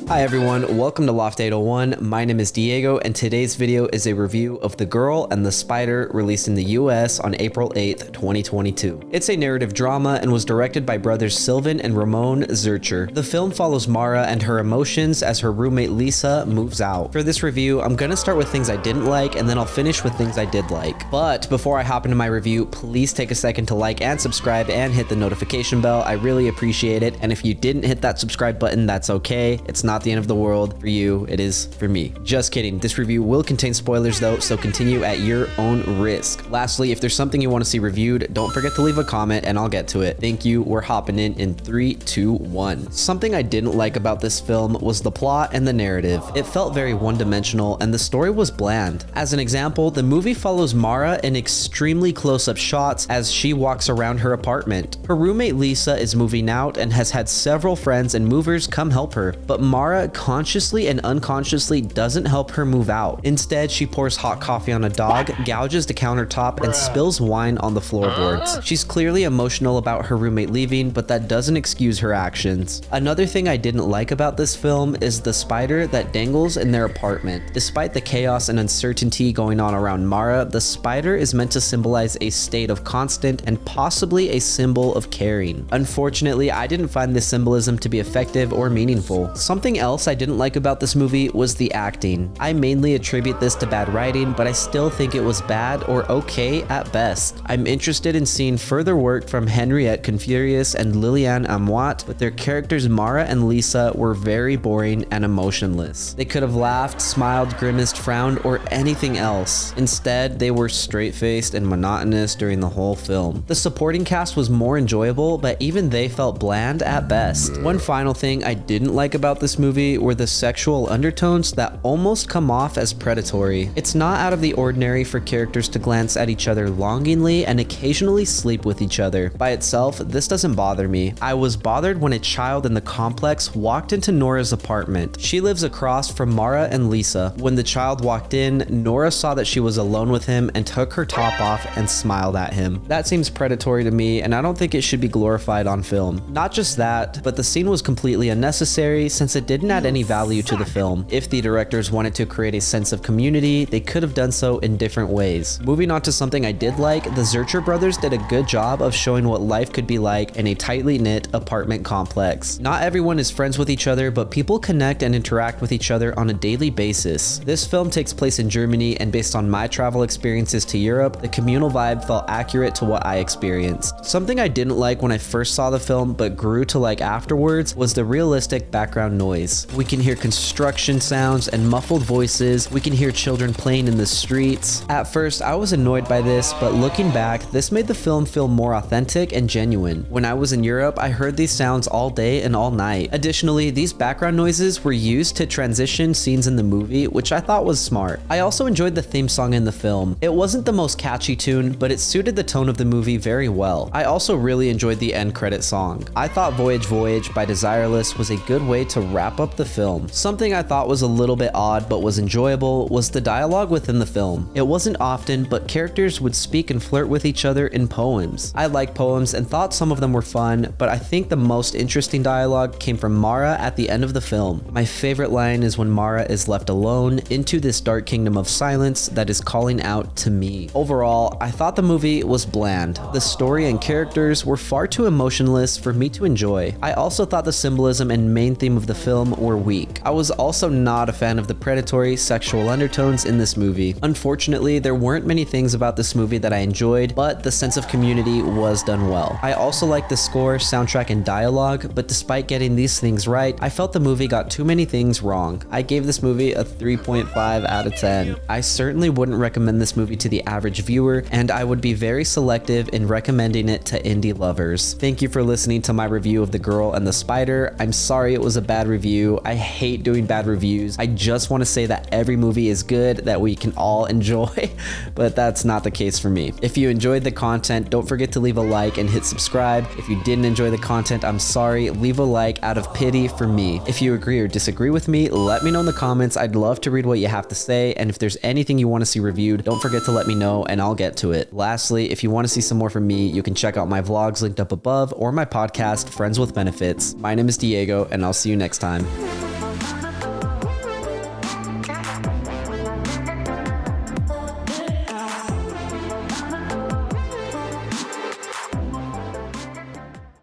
Hi everyone, welcome to Loft 801. My name is Diego and today's video is a review of The Girl and the Spider, released in the US on April 8th, 2022. It's a narrative drama and was directed by brothers Sylvan and Ramon Zurcher. The film follows Mara and her emotions as her roommate Lisa moves out. For this review, I'm gonna start with things I didn't like and then I'll finish with things I did like. But before I hop into my review, please take a second to like and subscribe and hit the notification bell. I really appreciate it. And if you didn't hit that subscribe button, that's okay. It's not the end of the world for you, it is for me. Just kidding. This review will contain spoilers though, so continue at your own risk. Lastly, if there's something you want to see reviewed, don't forget to leave a comment and I'll get to it. Thank you. We're hopping in 3, 2, 1. Something I didn't like about this film was the plot and the narrative. It felt very one-dimensional and the story was bland. As an example, the movie follows Mara in extremely close-up shots as she walks around her apartment. Her roommate Lisa is moving out and has had several friends and movers come help her, but Mara consciously and unconsciously doesn't help her move out. Instead, she pours hot coffee on a dog, gouges the countertop, and spills wine on the floorboards. She's clearly emotional about her roommate leaving, but that doesn't excuse her actions. Another thing I didn't like about this film is the spider that dangles in their apartment. Despite the chaos and uncertainty going on around Mara, the spider is meant to symbolize a state of constant and possibly a symbol of caring. Unfortunately, I didn't find this symbolism to be effective or meaningful. Something else I didn't like about this movie was the acting. I mainly attribute this to bad writing, but I still think it was bad or okay at best. I'm interested in seeing further work from Henriette Confurious and Liliane Amoit, but their characters Mara and Lisa were very boring and emotionless. They could have laughed, smiled, grimaced, frowned, or anything else. Instead, they were straight-faced and monotonous during the whole film. The supporting cast was more enjoyable, but even they felt bland at best. One final thing I didn't like about this movie were the sexual undertones that almost come off as predatory. It's not out of the ordinary for characters to glance at each other longingly and occasionally sleep with each other. By itself, this doesn't bother me. I was bothered when a child in the complex walked into Nora's apartment. She lives across from Mara and Lisa. When the child walked in, Nora saw that she was alone with him and took her top off and smiled at him. That seems predatory to me, and I don't think it should be glorified on film. Not just that, but the scene was completely unnecessary since it didn't add any value to the film. If the directors wanted to create a sense of community, they could have done so in different ways. Moving on to something I did like, the Zurcher brothers did a good job of showing what life could be like in a tightly knit apartment complex. Not everyone is friends with each other, but people connect and interact with each other on a daily basis. This film takes place in Germany, and based on my travel experiences to Europe, the communal vibe felt accurate to what I experienced. Something I didn't like when I first saw the film, but grew to like afterwards, was the realistic background noise. We can hear construction sounds and muffled voices. We can hear children playing in the streets. At first, I was annoyed by this, but looking back, this made the film feel more authentic and genuine. When I was in Europe, I heard these sounds all day and all night. Additionally, these background noises were used to transition scenes in the movie, which I thought was smart. I also enjoyed the theme song in the film. It wasn't the most catchy tune, but it suited the tone of the movie very well. I also really enjoyed the end credit song. I thought Voyage Voyage by Desireless was a good way to wrap up the film. Something I thought was a little bit odd but was enjoyable was the dialogue within the film. It wasn't often, but characters would speak and flirt with each other in poems. I like poems and thought some of them were fun, but I think the most interesting dialogue came from Mara at the end of the film. My favorite line is when Mara is left alone into this dark kingdom of silence that is calling out to me. Overall, I thought the movie was bland. The story and characters were far too emotionless for me to enjoy. I also thought the symbolism and main theme of the film were weak. I was also not a fan of the predatory sexual undertones in this movie. Unfortunately, there weren't many things about this movie that I enjoyed, but the sense of community was done well. I also liked the score, soundtrack, and dialogue, but despite getting these things right, I felt the movie got too many things wrong. I gave this movie a 3.5 out of 10. I certainly wouldn't recommend this movie to the average viewer, and I would be very selective in recommending it to indie lovers. Thank you for listening to my review of The Girl and the Spider. I'm sorry it was a bad review review. I hate doing bad reviews. I just want to say that every movie is good, that we can all enjoy, but that's not the case for me. If you enjoyed the content, don't forget to leave a like and hit subscribe. If you didn't enjoy the content, I'm sorry. Leave a like out of pity for me. If you agree or disagree with me, let me know in the comments. I'd love to read what you have to say, and if there's anything you want to see reviewed, don't forget to let me know and I'll get to it. Lastly, if you want to see some more from me, you can check out my vlogs linked up above or my podcast, Friends with Benefits. My name is Diego, and I'll see you next time.